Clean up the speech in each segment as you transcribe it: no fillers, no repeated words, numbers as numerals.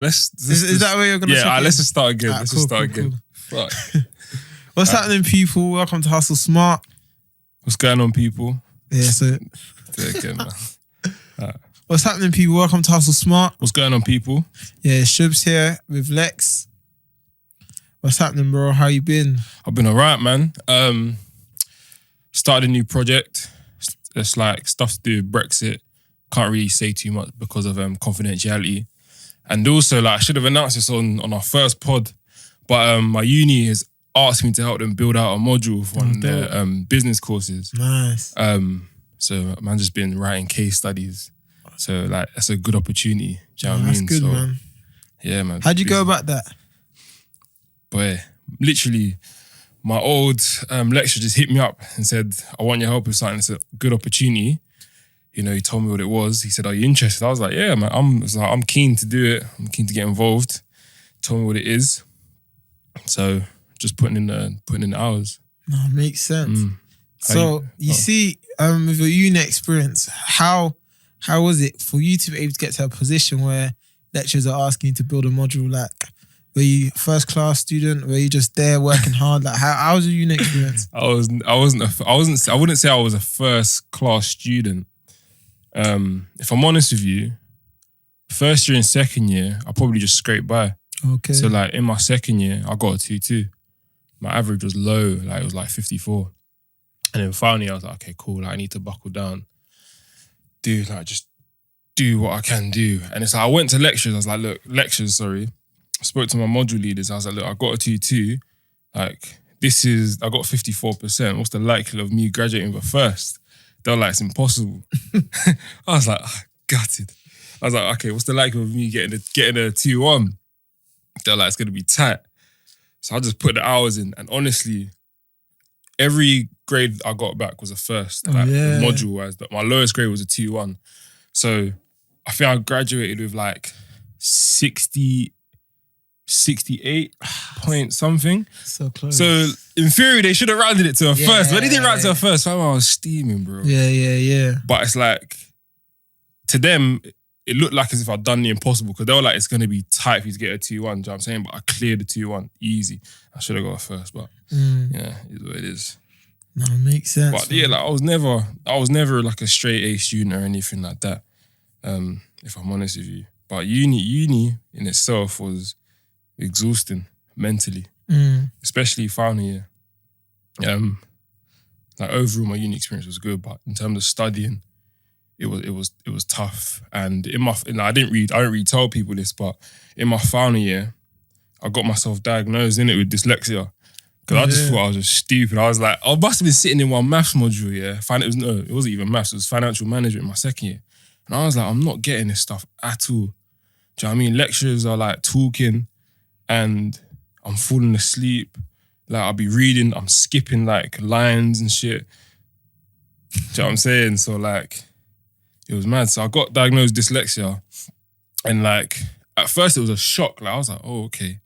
Is that where you're gonna? Yeah, let's just start again. Let's just start again. Fuck. What's happening, people? Welcome to Hustle Smart. What's going on, people? Yeah, so. Do it again, man. What's happening, people? Welcome to Hustle Smart. What's going on, people? Yeah, Shubbz here with Lex. What's happening, bro? How you been? I've been alright, man. Started a new project. It's like stuff to do with Brexit. Can't really say too much because of confidentiality. And also, like, I should have announced this on our first pod, but my uni has asked me to help them build out a module for one of their business courses. Nice. So man, just been writing case studies. So like, that's a good opportunity. Do you know what I mean? That's good, man. Yeah, man. How'd you go about that? Boy, literally, my old lecturer just hit me up and said, I want your help with something. It's a good opportunity. You know, he told me what it was. He said, are you interested? I was like, yeah, man. I'm keen to do it. I'm keen to get involved. He told me what it is. So just putting in the hours. No, makes sense. So you see, with your uni experience, how was it for you to be able to get to a position where lecturers are asking you to build a module? Like, were you a first class student? Were you just there working hard? Like, how was your uni experience? I wouldn't say I was a first class student. If I'm honest with you, first year and second year, I probably just scraped by. Okay. So like in my second year, I got a 2-2. My average was low, like it was like 54. And then finally I was like, okay, cool, like I need to buckle down. Just do what I can do. And it's like, I went to lectures, I was like, look, I spoke to my module leaders, I was like, look, I got a 2-2. Like, I got 54%. What's the likelihood of me graduating with a first? They were like, it's impossible. I was like, gutted. I was like, okay, what's the likelihood of me getting a 2-1? They're like, it's going to be tight. So I just put the hours in. And honestly, every grade I got back was a first. Module-wise. But my lowest grade was a 2-1. So I think I graduated with like 68 point something. So close. So in theory, they should have rounded it to a first. But they didn't round it to a first. So I was steaming, bro. Yeah. But it's like, to them, it looked like as if I'd done the impossible because they were like, it's going to be tight for you to get a 2-1, do you know what I'm saying? But I cleared the 2-1, easy. I should have got a first, but yeah, it is what it is. No, it makes sense. But yeah, like I was never like a straight A student or anything like that, if I'm honest with you. But uni in itself was exhausting mentally, especially final year. Like overall, my uni experience was good, but in terms of studying, it was tough. And I don't really tell people this, but in my final year, I got myself diagnosed with dyslexia. Because I just thought I was just stupid. I was like, I must have been sitting in one maths module, yeah. It wasn't even maths, it was financial management in my second year. And I was like, I'm not getting this stuff at all. Do you know what I mean? Lecturers are like talking and I'm falling asleep. Like I'll be reading, I'm skipping like lines and shit. Do you know what I'm saying? So like, it was mad. So I got diagnosed with dyslexia. And like, at first it was a shock. Like I was like, oh, okay.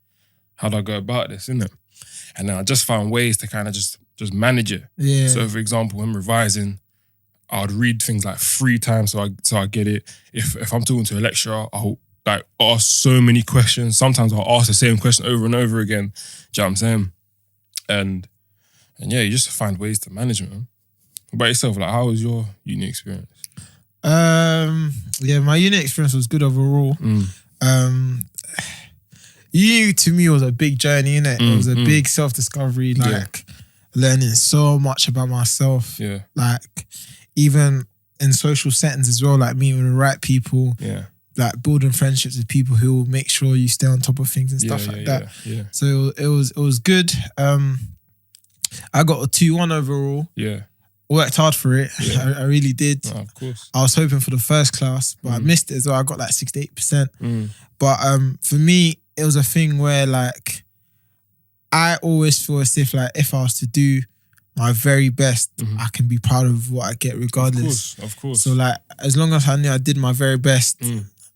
How do I go about this, innit? And then I just found ways to kind of just manage it. Yeah. So for example, when revising, I would read things like 3 times so I get it. If I'm talking to a lecturer, I'll like ask so many questions. Sometimes I'll ask the same question over and over again. Do you know what I'm saying? And yeah, you just find ways to manage it, man. What about yourself? Like, how was your uni experience? Yeah, my uni experience was good overall. Uni to me was a big journey, innit? It was a big self-discovery, like learning so much about myself. Yeah. Like even in social settings as well, like meeting the right people. Yeah. Like building friendships with people who will make sure you stay on top of things and stuff like that. Yeah. So it was good. I got a 2-1 overall. Yeah. Worked hard for it. Yeah. I really did. Oh, of course. I was hoping for the first class, but I missed it as well. I got like 68%. But for me, it was a thing where like I always feel as if like if I was to do my very best, I can be proud of what I get regardless. Of course. So like as long as I knew I did my very best,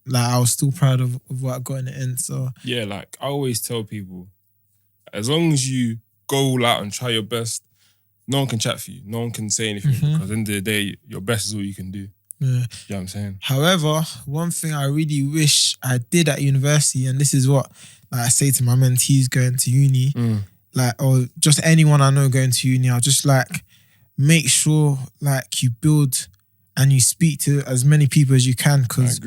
like I was still proud of what I got in the end. So yeah, like I always tell people, as long as you go all out and try your best, no one can chat for you. No one can say anything because at the end of the day, your best is all you can do. Yeah. You know what I'm saying? However, one thing I really wish I did at university, and this is what I say to my mentees going to uni, or just anyone I know going to uni, I'll just make sure you build and you speak to as many people as you can, because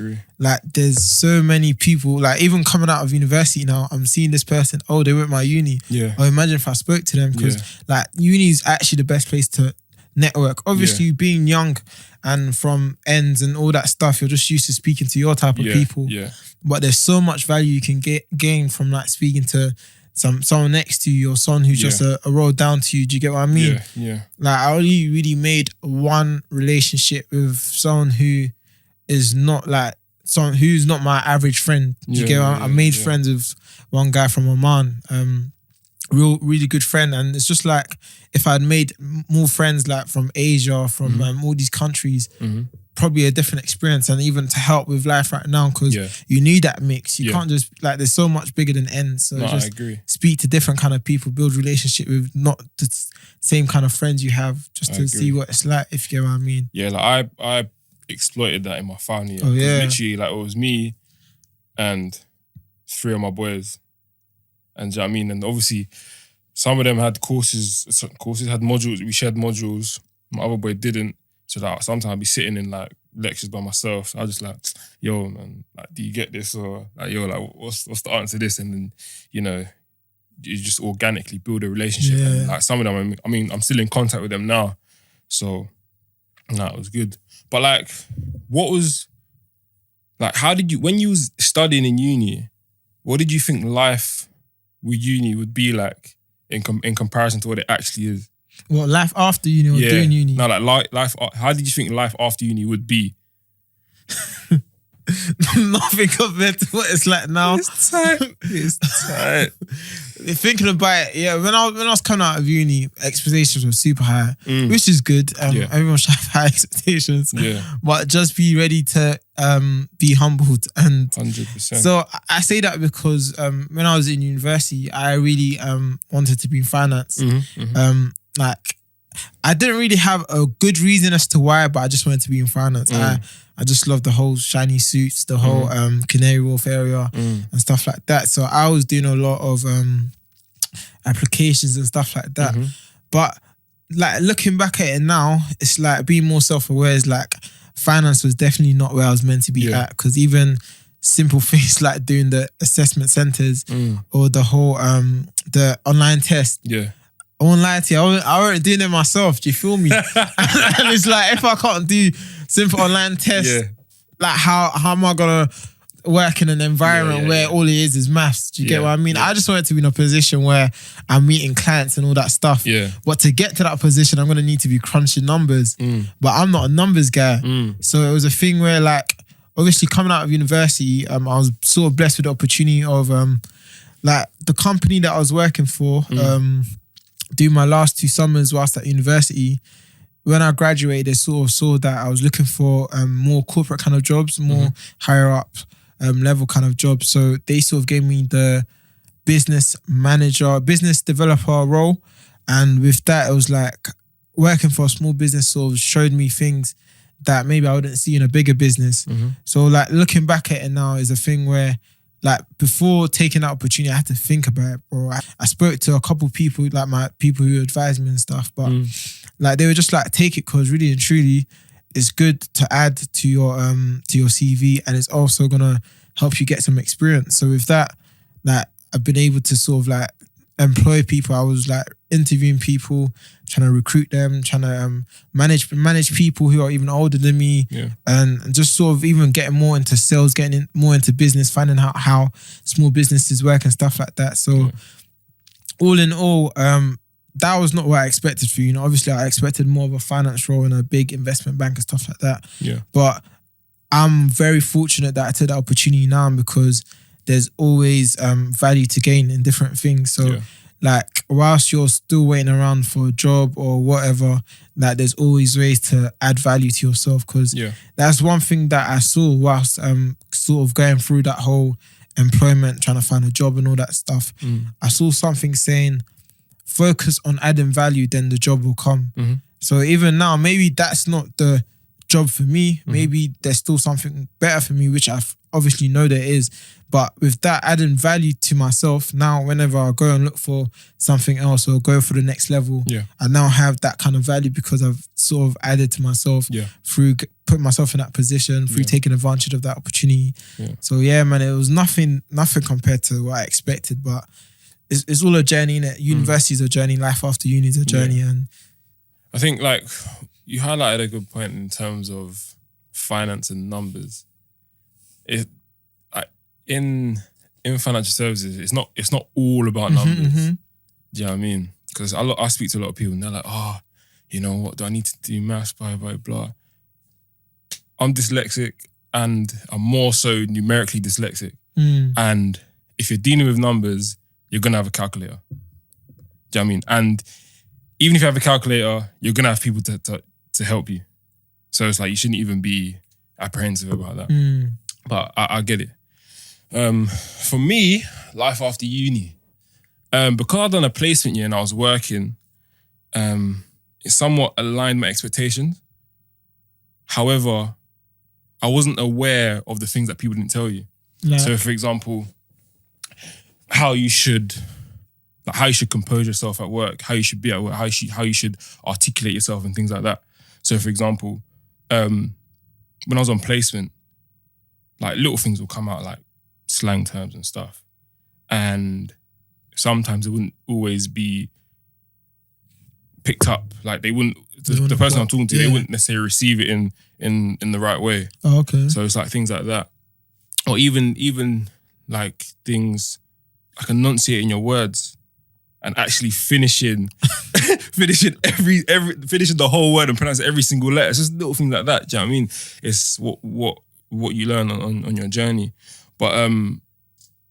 there's so many people, even coming out of university now, I'm seeing this person, oh, they went my uni. Yeah. Or imagine if I spoke to them, because uni is actually the best place to network. Obviously, being young and from ends and all that stuff, you're just used to speaking to your type of people. Yeah. But there's so much value you can gain from speaking to someone next to you, or someone who's just a road down to you. Do you get what I mean? Yeah. I only really made one relationship with someone who is not someone who's not my average friend. Do you get what I made friends with one guy from Oman, really good friend, and it's just if I'd made more friends from Asia, from all these countries, probably a different experience, and even to help with life right now, because you need that mix. You can't just there's so much bigger than ends. So I agree. Speak to different kind of people, build relationship with not the same kind of friends you have, just to see what it's like, if you get what I mean. Yeah, I exploited that in my final year. Oh yeah. Literally, it was me and 3 of my boys. And do you know what I mean? And obviously, some of them had courses had modules. We shared modules. My other boy didn't. So sometimes I'd be sitting in lectures by myself. So I was just yo, man, do you get this? Or what's the answer to this? And then, you just organically build a relationship. Yeah. And some of them, I'm still in contact with them now. So, it was good. But what was, how did you, when you was studying in uni, what did you think life with uni would be like in comparison to what it actually is? What, life after uni or doing uni? No, life. How did you think life after uni would be? Nothing compared to what it's like now. It's tight. Thinking about it, when I was coming out of uni, expectations were super high, which is good. Everyone should have high expectations. Yeah. But just be ready to be humbled. And 100%. So I say that because when I was in university, I really wanted to be in finance. I didn't really have a good reason as to why, but I just wanted to be in finance. I just love the whole shiny suits, the whole Canary Wharf area and stuff like that. So I was doing a lot of applications and stuff like that. But looking back at it now, it's being more self-aware is finance was definitely not where I was meant to be at, because even simple things like doing the assessment centers or the whole the online test. Yeah. I won't lie to you, I wasn't doing it myself. Do you feel me? And it's if I can't do simple online tests, how am I gonna work in an environment where all it is maths? Do you get what I mean? I just wanted to be in a position where I'm meeting clients and all that stuff. Yeah. But to get to that position, I'm gonna need to be crunching numbers. But I'm not a numbers guy. So it was a thing where obviously coming out of university, I was sort of blessed with the opportunity of the company that I was working for. Doing my last 2 summers whilst at university, when I graduated, they sort of saw that I was looking for more corporate kind of jobs, more higher up level kind of jobs. So they sort of gave me the business manager, business developer role. And with that, it was working for a small business sort of showed me things that maybe I wouldn't see in a bigger business. So looking back at it now is a thing where before taking that opportunity, I had to think about it, bro. I spoke to a couple people, my people who advised me and stuff, but they were just take it, because really and truly, it's good to add to your CV, and it's also gonna help you get some experience. So with that, I've been able to sort of employ people. I was interviewing people, trying to recruit them, trying to manage people who are even older than me, and just sort of even getting more into sales, getting more into business, finding out how small businesses work and stuff like that. So all in all, that was not what I expected for Obviously, I expected more of a finance role in a big investment bank and stuff like that. Yeah. But I'm very fortunate that I took that opportunity now, because there's always value to gain in different things. So whilst you're still waiting around for a job or whatever, there's always ways to add value to yourself, because that's one thing that I saw whilst sort of going through that whole employment, trying to find a job and all that stuff. I saw something saying, focus on adding value, then the job will come. So even now, maybe that's not the job for me. Maybe there's still something better for me, which I obviously know there is. But with that adding value to myself, now whenever I go and look for something else or go for the next level, I now have that kind of value because I've sort of added to myself through putting myself in that position, through taking advantage of that opportunity. So yeah, man, it was nothing compared to what I expected, but it's all a journey, innit? University is a journey, life after uni is a journey. And I think like you highlighted a good point in terms of finance and numbers. In financial services, it's not all about numbers. Do you know what I mean? Because I speak to a lot of people and they're like, you know what, do I need to do maths, blah, blah, blah. I'm dyslexic and I'm more so numerically dyslexic. And if you're dealing with numbers, you're going to have a calculator. Do you know what I mean? And even if you have a calculator, you're going to have people to help you. So it's like you shouldn't even be apprehensive about that. But I get it. For me, life after uni, because I'd done a placement year and I was working, it somewhat aligned my expectations. However, I wasn't aware of the things that people didn't tell you. So, for example, how you should compose yourself at work, how you should be at work, how you should articulate yourself and things like that. So, for example, when I was on placement, like little things will come out like slang terms and stuff. And sometimes it wouldn't always be picked up. Like they wouldn't, the person I'm talking to, they wouldn't necessarily receive it in the right way. Oh, okay. So it's like things like that. Or even like things like enunciating your words and actually finishing finishing the whole word and pronouncing every single letter. It's just little things like that. Do you know what I mean? It's what you learn on your journey. But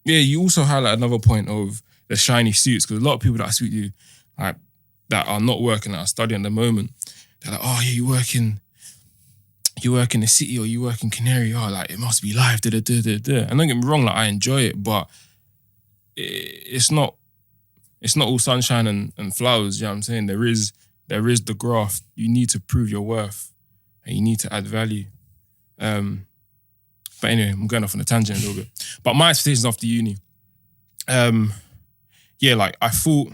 you also highlight another point of the shiny suits, because a lot of people that I speak to, like that are not working, that are studying at the moment, they're like, oh yeah, you work in the city or you work in Canary, like it must be life, And don't get me wrong, like I enjoy it, but it's not all sunshine and flowers, you know what I'm saying? There is the graft. You need to prove your worth and you need to add value. But anyway, I'm going off on a tangent a little bit. But my expectations after uni, like I thought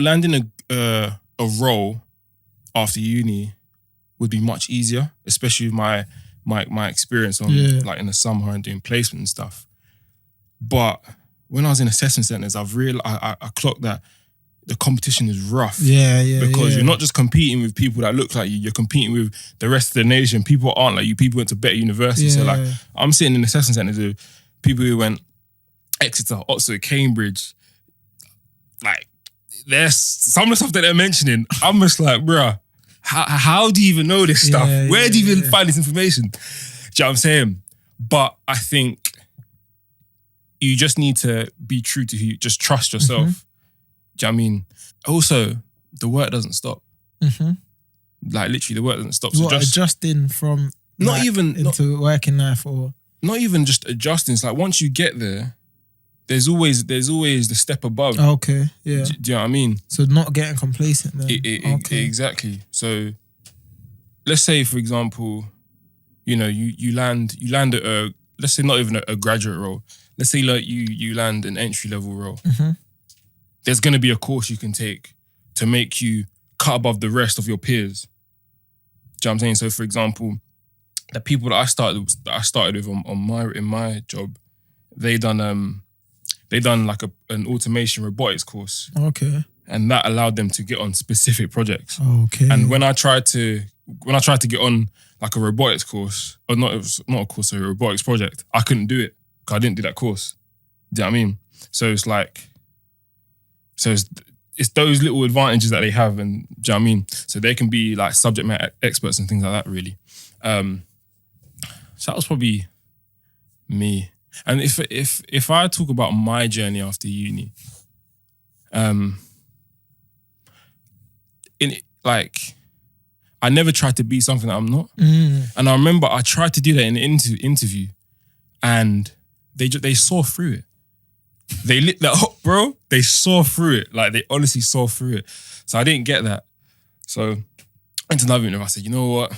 landing a role after uni would be much easier, especially with my experience on like in the summer and doing placement and stuff. But when I was in assessment centers, I've realized I clocked that the competition is rough. Because you're not just competing with people that look like you, you're competing with the rest of the nation. People aren't like you. People went to better universities. So like I'm sitting in assessment centers with people who went Exeter, Oxford, Cambridge. Like there's some of the stuff that they're mentioning. I'm just like, bruh, how do you even know this stuff? Where do you even find this information? Do you know what I'm saying? But I think you just need to be true to who you, just trust yourself. Do you know what I mean? Also, the work doesn't stop. Like literally the work doesn't stop. So just adjusting from into working life, or not even just adjusting. It's like once you get there, there's always the step above. Okay, yeah. Do you know what I mean? So not getting complacent then. Exactly. So let's say, for example, you know, you land at a, let's say not even a graduate role. Let's say like you land an entry level role. There's going to be a course you can take to make you cut above the rest of your peers. Do you know what I'm saying? So for example, the people that I started with in my job, they done like an automation robotics course. Okay. And that allowed them to get on specific projects. Okay. And when I tried to get on like a robotics course, or not a course, a robotics project, I couldn't do it because I didn't do that course. Do you know what I mean? So it's like, it's those little advantages that they have, and do you know what I mean? So they can be like subject matter experts and things like that, really. So that was probably me. And if I talk about my journey after uni, I never tried to be something that I'm not. And I remember I tried to do that in an interview, and they saw through it. They lit that up, bro. They saw through it. Like they honestly saw through it. So I didn't get that. So went to another interview. I said, you know what?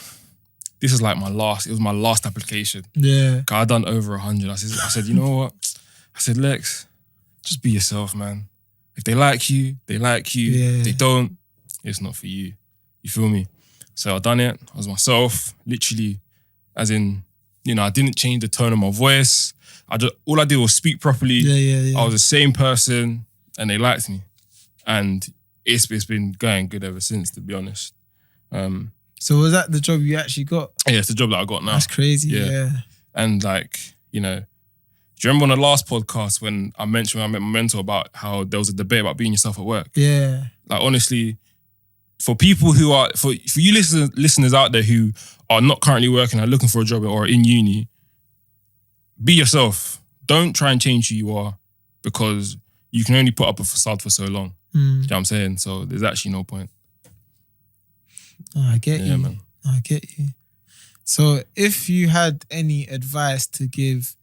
This is like it was my last application. Yeah. I'd done over 100. I said, you know what? I said, Lex, just be yourself, man. If they like you, they like you. Yeah. If they don't, it's not for you. You feel me? So I done it. I was myself, literally, as in, you know, I didn't change the tone of my voice. All I did was speak properly. Yeah. I was the same person and they liked me. And it's been going good ever since, to be honest. So was that the job you actually got? Yeah, it's the job that I got now. That's crazy, yeah. And like, you know, do you remember on the last podcast when I met my mentor about how there was a debate about being yourself at work? Yeah. Like, honestly, for people who are, for you listeners out there who are not currently working and looking for a job or in uni, be yourself. Don't try and change who you are because you can only put up a facade for so long. You know what I'm saying? So there's actually no point. Oh, I get you. Man. I get you. So if you had any advice to give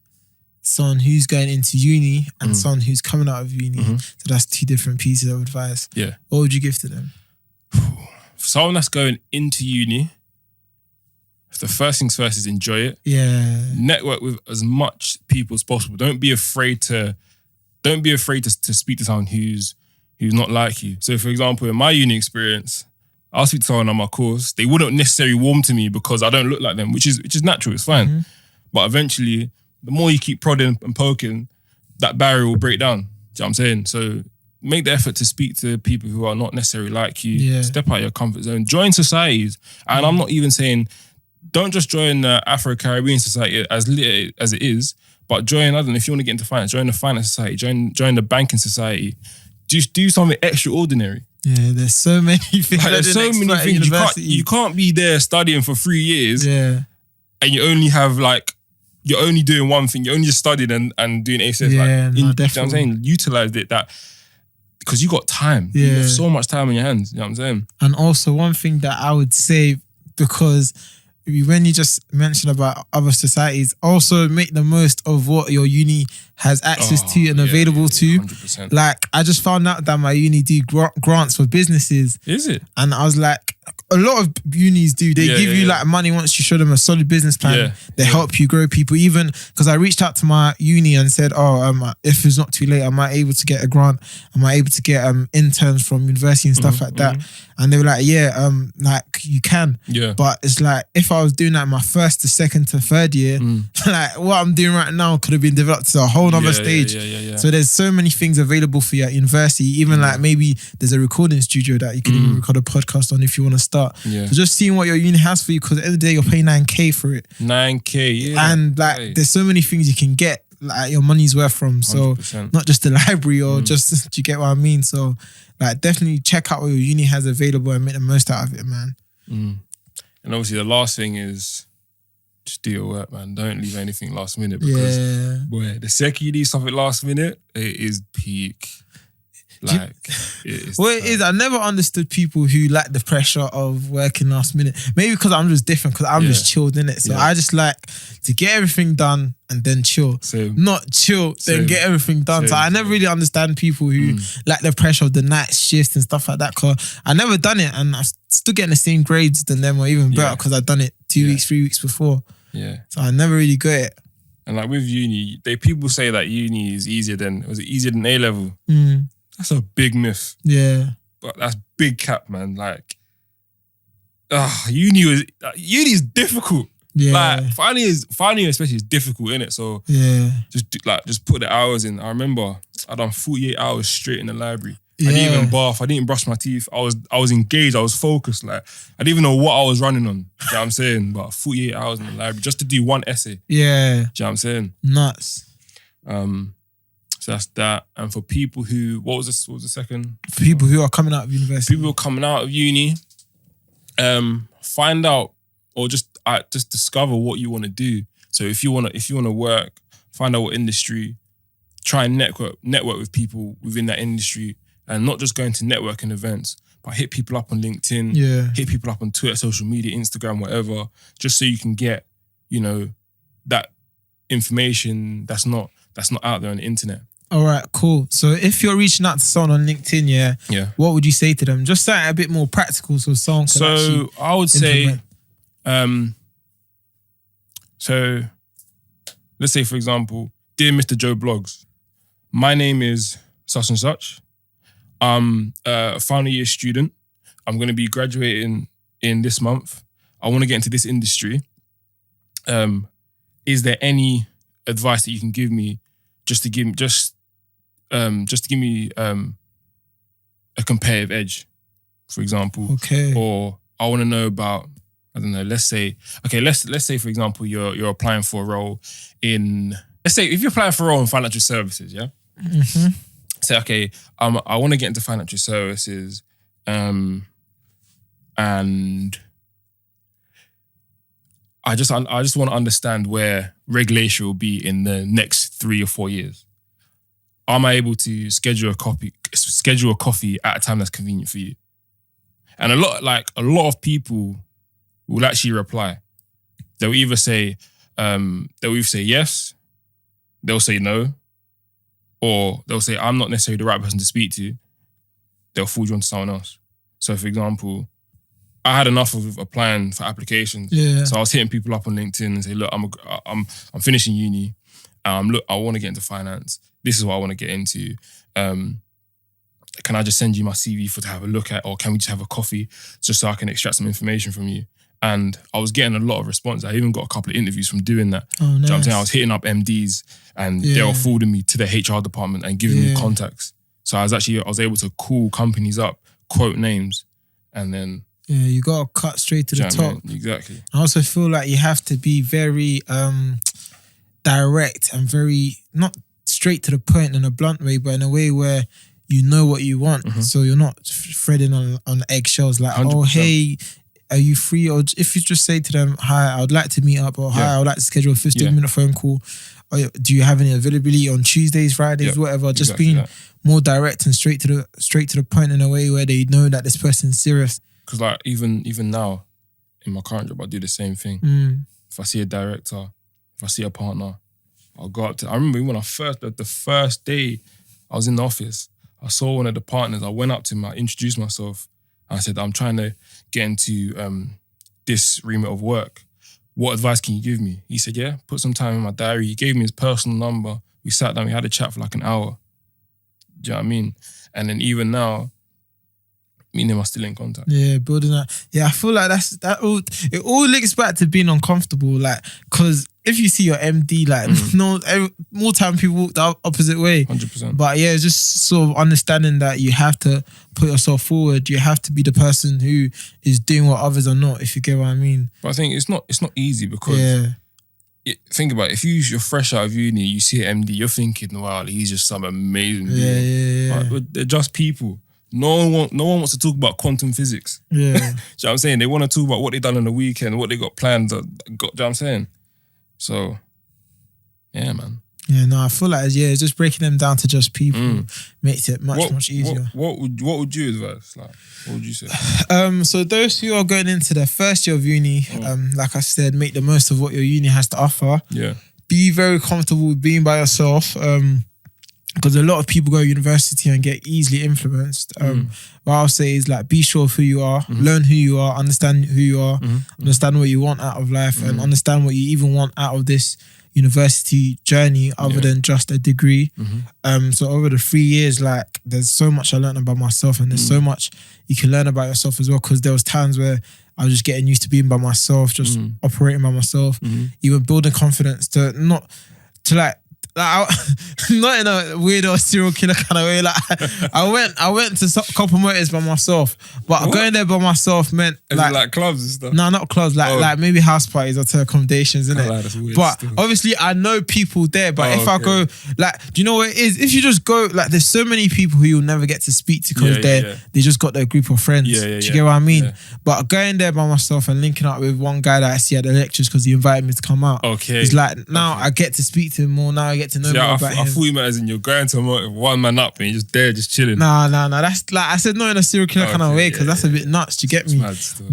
someone who's going into uni and someone who's coming out of uni, so that's two different pieces of advice. Yeah. What would you give to them? For someone that's going into uni, the first things first is enjoy it. Yeah. Network with as much people as possible. Don't be afraid to speak to someone who's not like you. So for example, in my uni experience, I'll speak to someone on my course. They wouldn't necessarily warm to me because I don't look like them, which is natural. It's fine. But eventually, the more you keep prodding and poking, that barrier will break down. Do you know what I'm saying? So make the effort to speak to people who are not necessarily like you. Yeah. Step out of your comfort zone. Join societies. And I'm not even saying, don't just join the Afro-Caribbean society as lit as it is, but join, I don't know, if you want to get into finance, join the finance society, join the banking society. Just do something extraordinary. Yeah, there's so many things. Like, there's so many things. You can't be there studying for 3 years and you only have like, you're only doing one thing. You're only just studying and doing ACS. Yeah, like, no, definitely. You know what I'm saying? Utilize it because you got time. Yeah. You have so much time on your hands. You know what I'm saying? And also one thing that I would say, because when you just mentioned about other societies, also make the most of what your uni has access to and available to. 100%. Like, I just found out that my uni do grants for businesses. Is it? And I was like, a lot of unis do. They give you like money once you show them a solid business plan. They help you grow people. Even because I reached out to my uni and said, if it's not too late, am I able to get a grant? Am I able to get interns from university and stuff like that? And they were like, like you can. Yeah. But it's like, if I was doing that in my first to second to third year, like what I'm doing right now could have been developed to a whole other stage. So there's so many things available for you at university. Even like maybe there's a recording studio that you can even record a podcast on if you want to start. So just seeing what your uni has for you, because at the end of the day, you're paying 9K for it. 9K, And like, there's so many things you can get like your money's worth from. So 100%. not just the library or just, do you get what I mean? So like, definitely check out what your uni has available and make the most out of it, man. And obviously the last thing is just do your work, man. Don't leave anything last minute, because boy, the second you do something last minute, it is peak. Like, it is. I never understood people who like the pressure of working last minute. Maybe because I'm just different, because I'm just chilled in it. So I just like to get everything done and then chill. Not chill, then get everything done. So I never really understand people who like the pressure of the night shifts and stuff like that. Cause I never done it, and I'm still getting the same grades than them, or even better, because I've done it 2 weeks, 3 weeks before. So I never really got it. And like with uni, people say that uni is easier than A level. That's a big myth. But that's big cap, man. Like, uni is difficult. Like final year especially is difficult, innit? So just put the hours in. I remember I done 48 hours straight in the library. I didn't even bath. I didn't brush my teeth. I was engaged. I was focused. Like, I didn't even know what I was running on. You know what I'm saying? But 48 hours in the library just to do one essay. Do you know what I'm saying? Nuts. So that's that. And for people who, what was the second? For people who are coming out of university. People who are coming out of uni, find out or just discover what you want to do. So if you want to work, find out what industry, try and network with people within that industry, and not just going to networking events, but hit people up on LinkedIn, hit people up on Twitter, social media, Instagram, whatever, just so you can get, that information that's not out there on the internet. All right, cool. So if you're reaching out to someone on LinkedIn, Yeah. what would you say to them? Just something a bit more practical so someone can actually I would say, implement. so let's say, for example, dear Mr. Joe Blogs, my name is such and such. I'm a final year student. I'm going to be graduating in this month. I want to get into this industry. Is there any advice that you can give me just to give me a competitive edge, for example? Okay. Or I want to know about, I don't know, let's say for example you're applying for a role in, let's say if you're applying for a role in financial services, yeah? Mm-hmm. Say, okay, I want to get into financial services, and I just want to understand where regulation will be in the next 3 or 4 years. Am I able to schedule a coffee at a time that's convenient for you? And a lot of people will actually reply. They'll either say yes, they'll say no, or they'll say I'm not necessarily the right person to speak to. They'll forward you on to someone else. So, for example, I had enough of applying for applications. Yeah. So I was hitting people up on LinkedIn and say, look, I'm finishing uni. Look, I want to get into finance. This is what I want to get into. Can I just send you my CV to have a look at, or can we just have a coffee just so I can extract some information from you? And I was getting a lot of response. I even got a couple of interviews from doing that. Oh, nice. Do you know what I'm saying? I was hitting up MDs and they were forwarding me to the HR department and giving me contacts. So I was able to call companies up, quote names, and then... Yeah, you got to cut straight to the top. Exactly. I also feel like you have to be very direct and very, not straight to the point in a blunt way, but in a way where you know what you want. Mm-hmm. So you're not threading on eggshells like, 100%. Oh, hey, are you free? Or if you just say to them, hi, I would like to meet up, or hi, I would like to schedule a 15-minute phone call. Or, do you have any availability on Tuesdays, Fridays, whatever? Just being more direct and straight to the point in a way where they know that this person's serious. Because like even now, in my current job, I do the same thing. If I see a director, if I see a partner, I'll go up to... I remember when the first day I was in the office, I saw one of the partners, I went up to him, I introduced myself, and I said, I'm trying to get into this remit of work. What advice can you give me? He said, yeah, put some time in my diary. He gave me his personal number. We sat down, we had a chat for like an hour. Do you know what I mean? And then even now, me and him are still in contact. Yeah, building that. Yeah, I feel like it all links back to being uncomfortable. Like, because if you see your MD, like, more time people walk the opposite way. 100%. But yeah, just sort of understanding that you have to put yourself forward. You have to be the person who is doing what others are not, if you get what I mean. But I think it's not easy because think about it. If you're fresh out of uni, you see an MD, you're thinking, wow, he's just some amazing dude. Yeah. But they're just people. No one wants to talk about quantum physics. Yeah. Do you know what I'm saying? They want to talk about what they done on the weekend, what they got planned. Do you know what I'm saying? So, yeah, man. Yeah, no, I feel like it's just breaking them down to just people makes it much easier. What would you advise? Like, what would you say? So those who are going into their first year of uni, like I said, make the most of what your uni has to offer. Yeah. Be very comfortable with being by yourself. Because a lot of people go to university and get easily influenced. What I'll say is like, be sure of who you are, learn who you are, understand who you are, understand what you want out of life, and understand what you even want out of this university journey other than just a degree. So over the 3 years, like, there's so much I learned about myself, and there's so much you can learn about yourself as well, because there was times where I was just getting used to being by myself, just operating by myself, even building confidence not in a weirdo serial killer kind of way. Like, I went to a couple motives by myself, but going there by myself meant like clubs and stuff. No, not clubs. Like maybe house parties or to accommodations, innit? But still, obviously, I know people there. But if I go, like, do you know what it is? If you just go, like, there's so many people who you'll never get to speak to because they just got their group of friends. Do you get what I mean? Yeah. But going there by myself and linking up with one guy that I see at the lectures because he invited me to come out. Okay. It's like, now I get to speak to him more. Now I get to know more about him. I thought you meant as in you're going to a motive, one man up and you're just there, just chilling. Nah. That's like, I said, not in a serial killer kind of way, because that's a bit nuts. Do you get me? Mad still.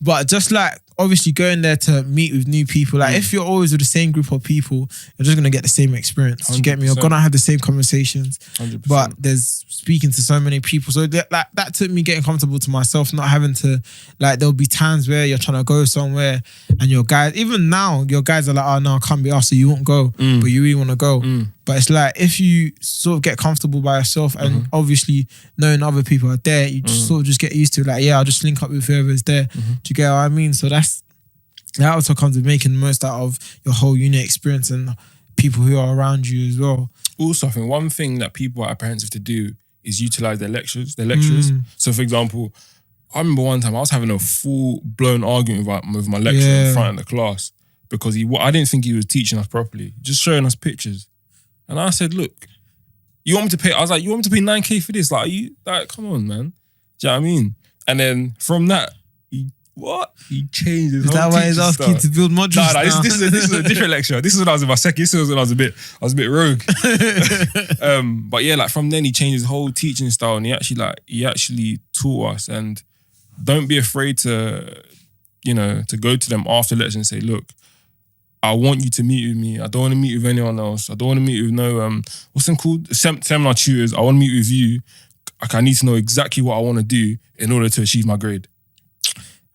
But just like, obviously going there to meet with new people. Like if you're always with the same group of people, you're just gonna get the same experience. Do you get me? You're gonna have the same conversations. 100%. But there's speaking to so many people. So that took me getting comfortable to myself, not having to, like, there'll be times where you're trying to go somewhere and your guys, even now, your guys are like, oh no, I can't be asked, so you won't go, but you really want to go. But it's like, if you sort of get comfortable by yourself and obviously knowing other people are there, you just sort of just get used to it. Like, yeah, I'll just link up with whoever's there. Do you get what I mean? So that also comes with making the most out of your whole uni experience and people who are around you as well. Also, I think one thing that people are apprehensive to do is utilize their lecturers. So, for example, I remember one time I was having a full-blown argument with my lecturer in front of the class because I didn't think he was teaching us properly, just showing us pictures. And I said, look, you want me to pay? I was like, you want me to pay 9K for this? Like, are you like, come on, man. Do you know what I mean? And then from that, he changed his whole teaching style. Is that why he's asking to build modules? Nah, this is a different lecture. This is when I was in my second. This was when I was a bit rogue. But yeah, like from then he changed his whole teaching style, and he actually taught us. And don't be afraid to go to them after lecture and say, look, I want you to meet with me. I don't want to meet with anyone else. I don't want to meet with no what's them called? Seminar tutors. I want to meet with you. I need to know exactly what I want to do in order to achieve my grade.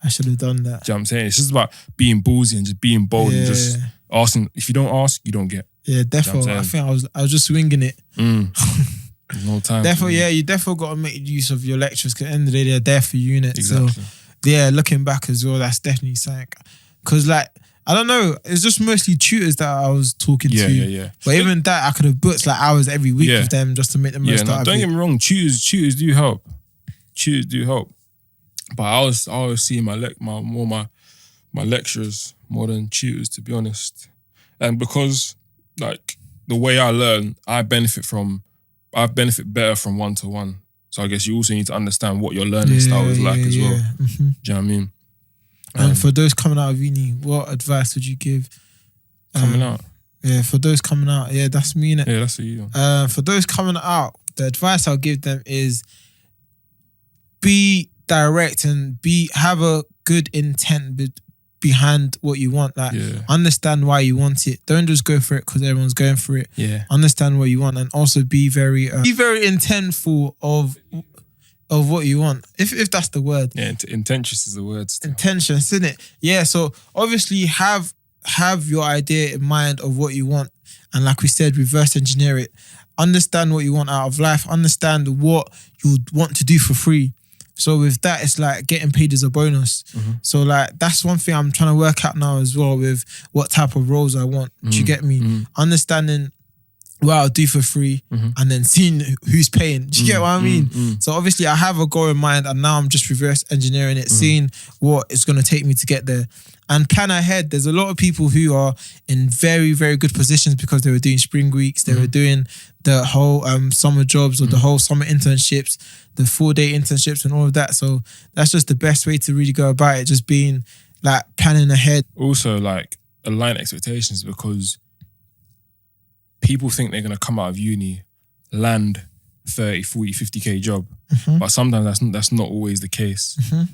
I should have done that. Do you know what I'm saying? It's just about being ballsy and just being bold and just asking. If you don't ask, you don't get. Yeah, definitely. I think I was just winging it. No time. Definitely, you definitely got to make use of your lecturers because at the end of the day, they're there for units. Exactly. So, yeah, looking back as well, that's definitely something. Because, like, I don't know, it's just mostly tutors that I was talking to. Yeah. But even that, I could have booked like hours every week with them just to make the most out of it. Don't get me wrong, tutors do help. Tutors do help. But I was seeing my lecturers more than tutors, to be honest. And because like the way I learn, I benefit better from one-to-one. So I guess you also need to understand what your learning style is like as well. Do you know what I mean? And for those coming out of uni, what advice would you give? Coming out? Yeah, for those coming out. Yeah, that's me, innit? Yeah, that's you. For those coming out, the advice I'll give them is be direct and have a good intent behind what you want. Like, understand why you want it. Don't just go for it because everyone's going for it. Yeah. Understand what you want and also be very intentful of what you want, if that's the word. Yeah, intentious is the word. Intentions, isn't it? Yeah, so obviously have your idea in mind of what you want. And like we said, reverse engineer it. Understand what you want out of life. Understand what you want to do for free. So with that, it's like getting paid is a bonus. So like that's one thing I'm trying to work out now as well with what type of roles I want. Do you get me? Understanding what I'll do for free and then seeing who's paying. Do you get what I mean? So obviously I have a goal in mind and now I'm just reverse engineering it, seeing what it's going to take me to get there. And plan ahead. There's a lot of people who are in very, very good positions because they were doing spring weeks, they were doing the whole summer jobs or the whole summer internships, the 4-day internships and all of that. So that's just the best way to really go about it, just being like planning ahead. Also like align expectations because people think they're going to come out of uni, land 30, 40, 50K job. But sometimes that's not always the case. Do you know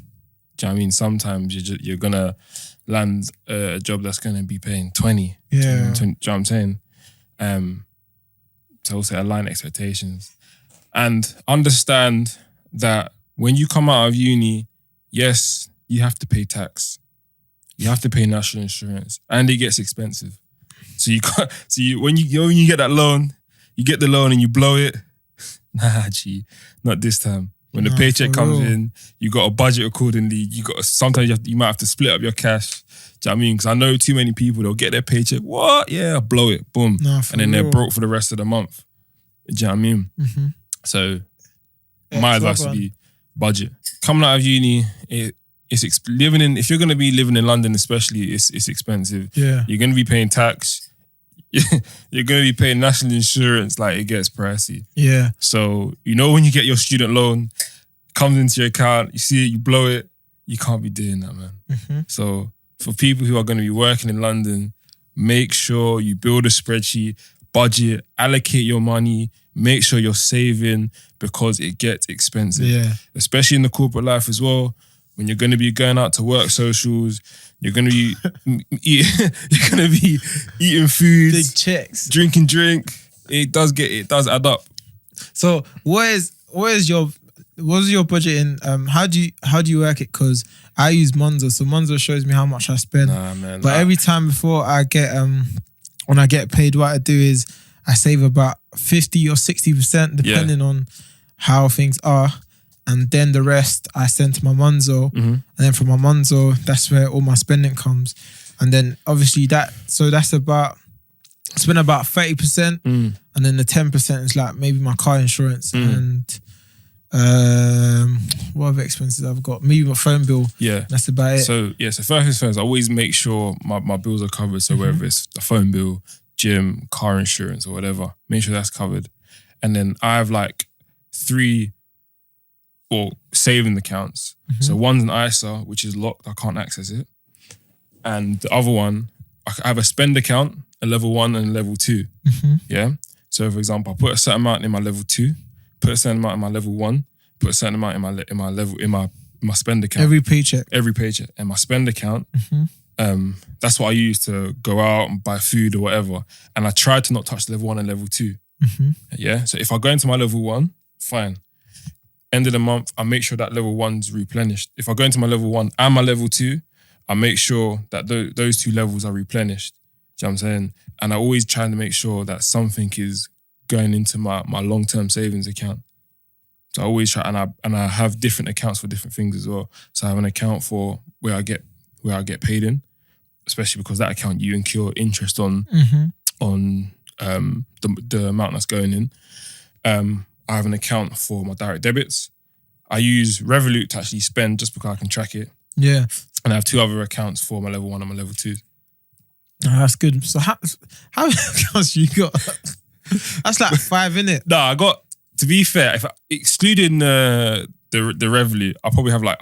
what I mean? Sometimes you're going to land a job that's going to be paying 20. Yeah. Do you know what I'm saying? So also align expectations. And understand that when you come out of uni, yes, you have to pay tax. You have to pay national insurance. And it gets expensive. So when you get that loan, you get the loan and you blow it. Nah, not this time. When the paycheck comes in, you got to budget accordingly. Sometimes you might have to split up your cash. Do you know what I mean? Because I know too many people, they'll get their paycheck. What? Yeah, blow it. Boom. And then they're broke for the rest of the month. Do you know what I mean? So my advice would be budget. Coming out of uni, if you're going to be living in London especially, it's expensive. Yeah. You're going to be paying tax. You're going to be paying national insurance. Like, it gets pricey. Yeah. So, when you get your student loan, comes into your account, you see it, you blow it, you can't be doing that, man. So for people who are going to be working in London, make sure you build a spreadsheet, budget, allocate your money, make sure you're saving because it gets expensive. Yeah. Especially in the corporate life as well. when you're going to be going out to work socials, you're going to be eating food, big checks, drinking drink. It does add up. So what's your budget in? How do you work it? Because I use Monzo, so Monzo shows me how much I spend. Nah, man. But every time before I get when I get paid, what I do is I save about 50 or 60% depending on how things are. And then the rest I send to my Monzo. And then from my Monzo, that's where all my spending comes. And then obviously that's about, I spend about 30%. And then the 10% is like maybe my car insurance and what other expenses I've got? Maybe my phone bill. Yeah. That's about it. So first things first, I always make sure my bills are covered. So whether it's the phone bill, gym, car insurance or whatever, make sure that's covered. And then I have like 3 saving accounts. So one's an ISA, which is locked. I can't access it. And the other one, I have a spend account, a level 1 and a level 2. Yeah. So for example, I put a certain amount in my level 2, put a certain amount in my level 1, put a certain amount in my spend account. Every paycheck. And my spend account, that's what I use to go out and buy food or whatever. And I try to not touch level 1 and level 2. Yeah. So if I go into my level 1, fine. End of the month, I make sure that level 1's replenished. If I go into my level 1 and my level 2, I make sure that those 2 levels are replenished. Do you know what I'm saying? And I always try to make sure that something is going into my long-term savings account. So I always try, and I have different accounts for different things as well. So I have an account for where I get paid in, especially because that account you incur interest on the amount that's going in. I have an account for my direct debits. I use Revolut to actually spend just because I can track it. Yeah. And I have 2 other accounts for my level 1 and my level 2. Oh, that's good. So how many accounts you got? That's like 5, innit? No, I got, to be fair, excluding the Revolut, I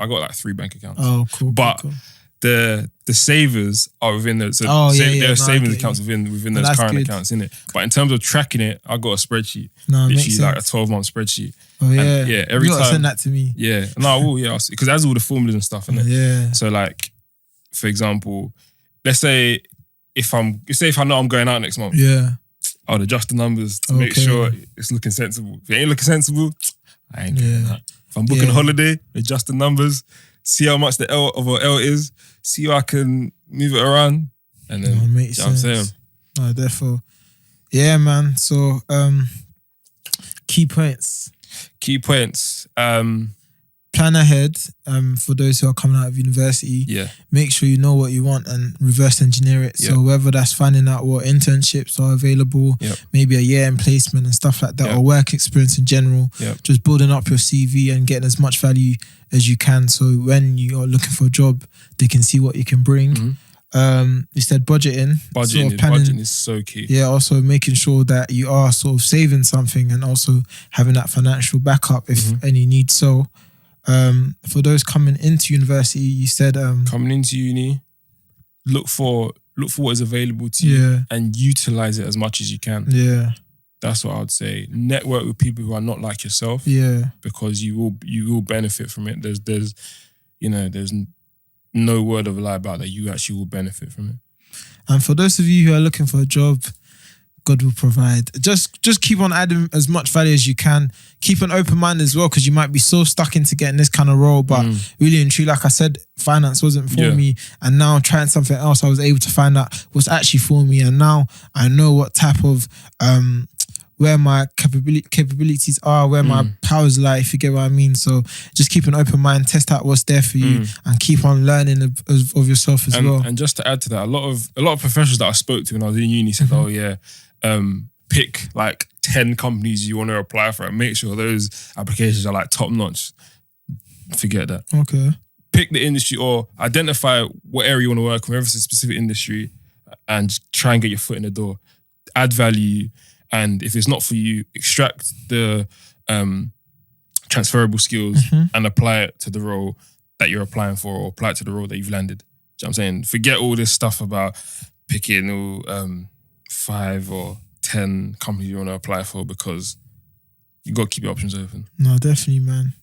got like 3 bank accounts. Oh, cool. But cool. The savers are within those. So there are savings accounts within those current accounts, innit? But in terms of tracking it, I got a spreadsheet. No, literally like a 12-month spreadsheet. Oh yeah, and every you gotta time send that to me. Yeah, no, I will. Yeah, because that's all the formulas and stuff, innit? Yeah. So like, for example, let's say if I know I'm going out next month, I'll adjust the numbers to make sure it's looking sensible. If it ain't looking sensible, I ain't doing that. If I'm booking a holiday, adjust the numbers, see how much the L is, see how I can move it around, and then makes sense. I'm saying. No, therefore, yeah, man. So, key points. Plan ahead. For those who are coming out of university, make sure you know what you want and reverse engineer it. So whether that's finding out what internships are available, maybe a year in placement and stuff like that, or work experience in general, just building up your CV and getting as much value as you can. So when you are looking for a job, they can see what you can bring. You said budgeting. Budgeting is so key. Yeah, also making sure that you are sort of saving something and also having that financial backup if any need. So for those coming into university, you said coming into uni, look for what is available to you and utilize it as much as you can. Yeah. That's what I would say. Network with people who are not like yourself. Yeah. Because you will benefit from it. There's no word of a lie about that. You actually will benefit from it. And for those of you who are looking for a job, God will provide. Just keep on adding as much value as you can. Keep an open mind as well, because you might be so stuck into getting this kind of role, but really and truly, like I said, finance wasn't for me. And now trying something else, I was able to find out what's actually for me. And now I know what type of where my capabilities are, where my powers lie, if you get what I mean. So just keep an open mind, test out what's there for you, and keep on learning of yourself as well. And just to add to that, a lot of professionals that I spoke to when I was in uni said, "Oh yeah, pick like 10 companies you want to apply for and make sure those applications are like top notch." Forget that. Okay. Pick the industry or identify what area you want to work in, whether it's a specific industry, and try and get your foot in the door. Add value. And if it's not for you, extract the transferable skills and apply it to the role that you're applying for, or apply it to the role that you've landed. Do you know what I'm saying? Forget all this stuff about picking all 5 or 10 companies you want to apply for, because you got to keep your options open. No, definitely, man.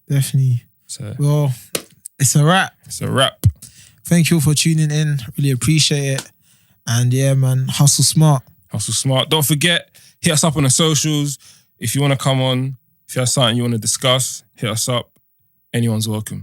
Definitely. So. Well, It's a wrap. It's a wrap. Thank you all for tuning in. Really appreciate it. And yeah, man, hustle smart. Hustle smart. Don't forget, hit us up on the socials. If you want to come on, if you have something you want to discuss, hit us up. Anyone's welcome.